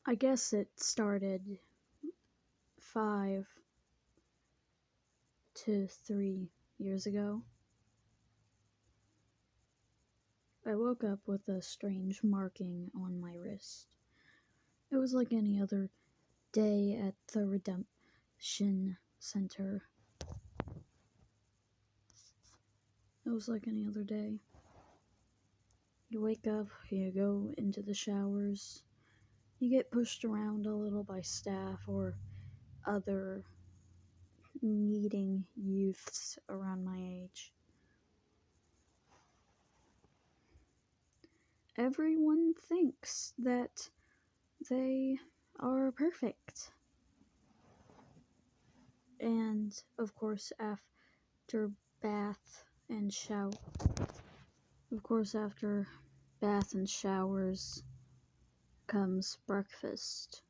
I guess it started 5 to 3 years ago. I woke up with a strange marking on my wrist. It was like any other day at the Redemption Center. It was like any other day. You wake up, you go into the showers, you get pushed around a little by staff or other needing youths around my age. Everyone thinks that they are perfect. And, of course, after bath and showers comes breakfast.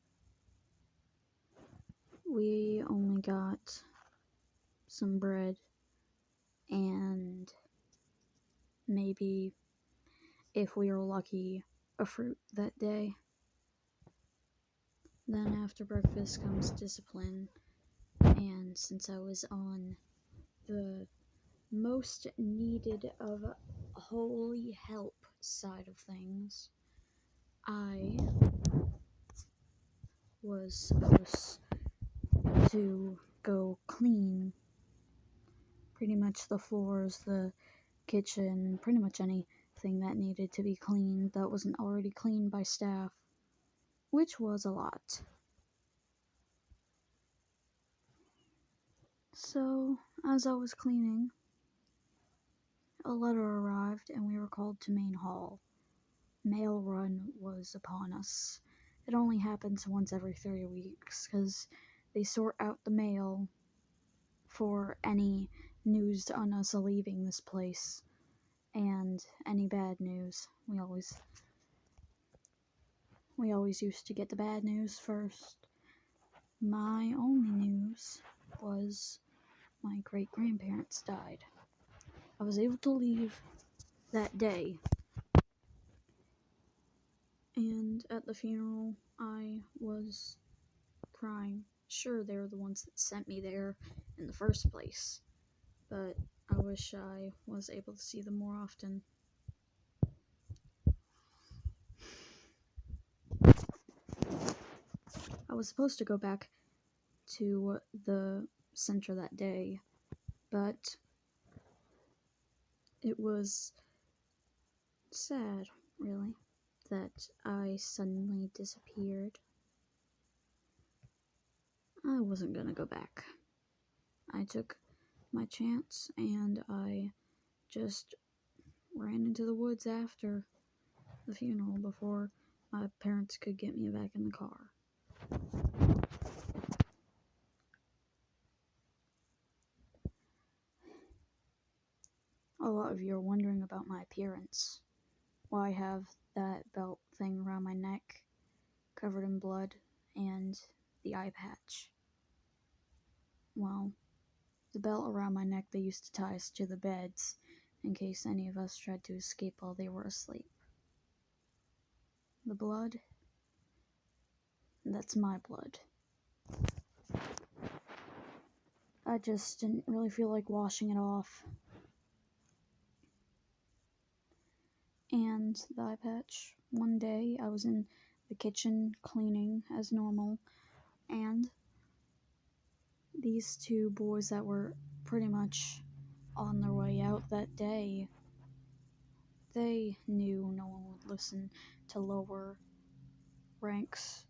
We only got some bread and maybe, if we were lucky, a fruit that day. Then after breakfast comes discipline, and since I was on the most needed of holy help side of things, I was supposed to go clean pretty much the floors, the kitchen, pretty much anything that needed to be cleaned that wasn't already cleaned by staff, which was a lot. So, as I was cleaning, a letter arrived and we were called to Main Hall. Mail run was upon us. It only happens once every 3 weeks, because they sort out the mail for any news on us leaving this place, and any bad news. We always used to get the bad news first. My only news was my great-grandparents died. I was able to leave that day, and at the funeral, I was crying. Sure, they were the ones that sent me there in the first place, but I wish I was able to see them more often. I was supposed to go back to the center that day, but it was sad, really, that I suddenly disappeared. I wasn't gonna go back. I took my chance, and I just ran into the woods after the funeral before my parents could get me back in the car. A lot of you are wondering about my appearance. Why I have that belt thing around my neck, covered in blood, and the eye patch. Well, the belt around my neck, they used to tie us to the beds in case any of us tried to escape while they were asleep. The blood, that's my blood. I just didn't really feel like washing it off. And the eye patch. One day I was in the kitchen cleaning as normal, and these two boys that were pretty much on their way out that day, they knew no one would listen to lower ranks,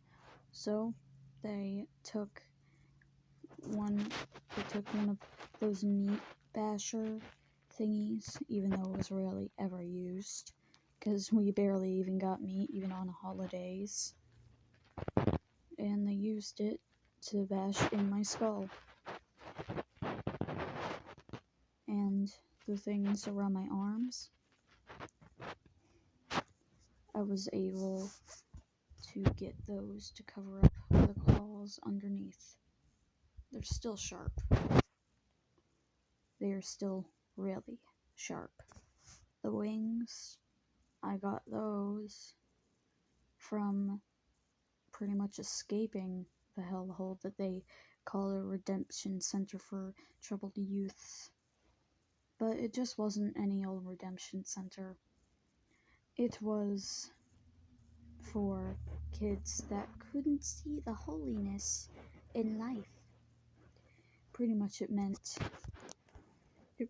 so they took one of those meat basher thingies, even though it was rarely ever used, because we barely even got meat, even on holidays, and they used it to bash in my skull. And the things around my arms, I was able to get those to cover up the claws underneath. They're still sharp. They are still really sharp. The wings, I got those from pretty much escaping the hellhole that they call a redemption center for troubled youths. But it just wasn't any old redemption center. It was for kids that couldn't see the holiness in life. Pretty much it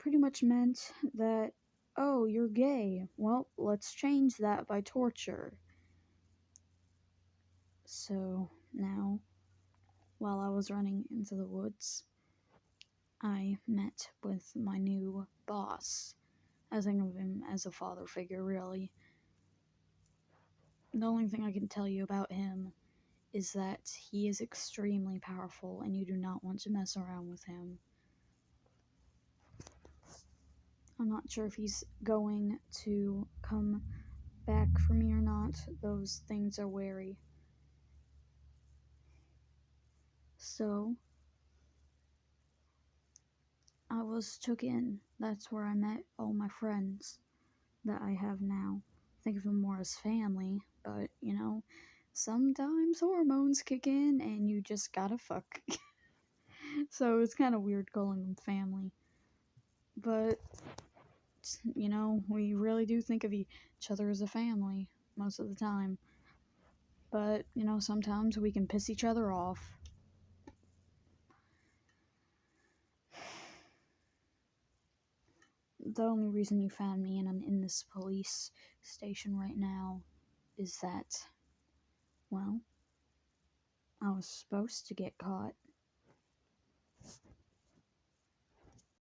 pretty much meant that, oh, you're gay. Well, let's change that by torture. So now, while I was running into the woods, I met with my new boss. I think of him as a father figure, really. The only thing I can tell you about him is that he is extremely powerful and you do not want to mess around with him. I'm not sure if he's going to come back for me or not. Those things are wary. So, I was took in. That's where I met all my friends that I have now. Think of them more as family, but, sometimes hormones kick in and you just gotta fuck. So it's kind of weird calling them family. But, we really do think of each other as a family most of the time. But, sometimes we can piss each other off. The only reason you found me and I'm in this police station right now is that, well, I was supposed to get caught